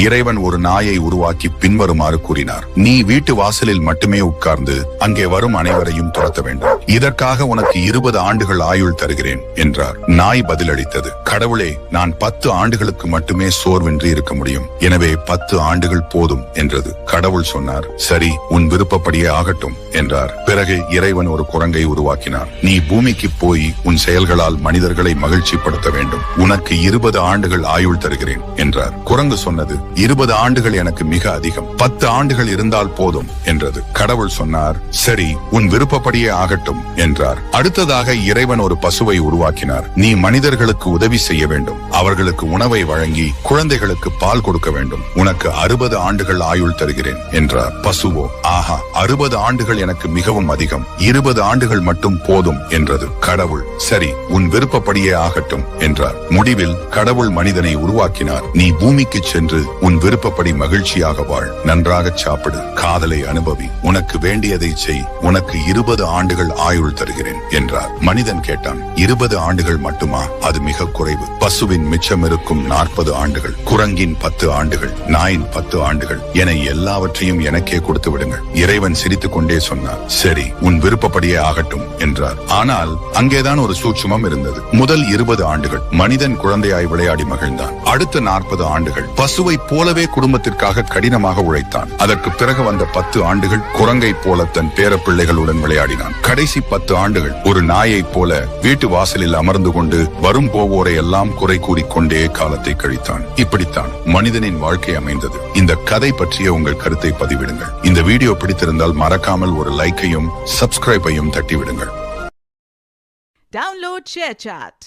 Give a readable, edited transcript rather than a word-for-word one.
இறைவன் ஒரு நாயை உருவாக்கி பின்வருமாறு கூறினார். நீ வீட்டு வாசலில் மட்டுமே உட்கார்ந்து அங்கே வரும் அனைவரையும் துரத்த வேண்டும். இதற்காக உனக்கு 20 ஆண்டுகள் ஆயுள் தருகிறேன் என்றார். நாய் பதிலளித்தது, கடவுளே, நான் 10 ஆண்டுகளுக்கு மட்டுமே சோர்வின்றி இருக்க முடியும். எனவே 10 ஆண்டுகள் போதும் என்றது. கடவுள் சொன்னார், சரி, உன் விருப்பப்படியே ஆகட்டும் என்றார். பிறகு இறைவன் ஒரு குரங்கை உருவாக்கினார். நீ பூமிக்கு போய் உன் செயல்களால் மனிதர்களை மகிழ்ச்சிப்படுத்த வேண்டும். உனக்கு 20 ஆண்டுகள் ஆயுள் தருகிறேன் என்றார். குரங்கு சொன்னது, 20 ஆண்டுகள் எனக்கு மிக அதிகம். 10 ஆண்டுகள் இருந்தால் போதும் என்றது. கடவுள் சொன்னார், சரி, உன் விருப்பப்படியே ஆகட்டும் என்றார். அடுத்ததாக இறைவன் ஒரு பசுவை உருவாக்கினார். நீ மனிதர்களுக்கு உதவி செய்ய வேண்டும். அவர்களுக்கு உணவை வழங்கி குழந்தைகளுக்கு பால் கொடுக்க வேண்டும். உனக்கு 60 ஆண்டுகள் ஆயுள் தருகிறேன் என்றார். பசுவோ, ஆஹா, 60 ஆண்டுகள் எனக்கு மிகவும் அதிகம். 20 ஆண்டுகள் மட்டும் போதும் என்றது. கடவுள், சரி, உன் விருப்பப்படியே ஆகட்டும் என்றார். முடிவில் கடவுள் மனிதனை உருவாக்கினார். நீ பூமிக்கு சென்று உன் விருப்பப்படி மகிழ்ச்சியாக வாழ். நன்றாக சாப்பிடு, காதலை அனுபவி, உனக்கு வேண்டியதை செய். உனக்கு 20 ஆண்டுகள் ஆயுள் தருகிறேன் என்றார். மனிதன் கேட்டான், 20 ஆண்டுகள் மட்டுமா? அது மிக குறைவு. பசுவின் மிச்சம் இருக்கும் 40 ஆண்டுகள், குரங்கின் 10 ஆண்டுகள், நாயின் 10 ஆண்டுகள் என எல்லாவற்றையும் எனக்கே கொடுத்து விடுங்கள். இறைவன் சிரித்துக் கொண்டே சொன்னார், சரி, உன் விருப்பப்படியே ஆகட்டும் என்றார். ஆனால் அங்கேதான் ஒரு சூட்சுமம் இருந்தது. முதல் 20 ஆண்டுகள் மனிதன் குழந்தையாய் விளையாடி மகிழ்ந்தான். அடுத்த 40 ஆண்டுகள் பசுவை போலவே குடும்பத்திற்காக கடினமாக உழைத்தான். அதற்கு பிறகு வந்த 10 ஆண்டுகள் குரங்கை போல தன் பேரப்பிள்ளைகளுடன் விளையாடினான். கடைசி 10 ஆண்டுகள் ஒரு நாயைப் போல வீட்டு வாசலில் அமர்ந்து கொண்டு வரும் போவோரை எல்லாம் குறை கூறிக்கொண்டே காலத்தை கழித்தான். இப்படித்தான் மனிதனின் வாழ்க்கை அமைந்தது. இந்த கதை பற்றிய உங்கள் கருத்தை பதிவிடுங்கள். இந்த வீடியோ பிடித்திருந்தால் மறக்காமல் ஒரு லைக்கையும் சப்ஸ்கிரைபையும் தட்டிவிடுங்கள். Download ShareChat.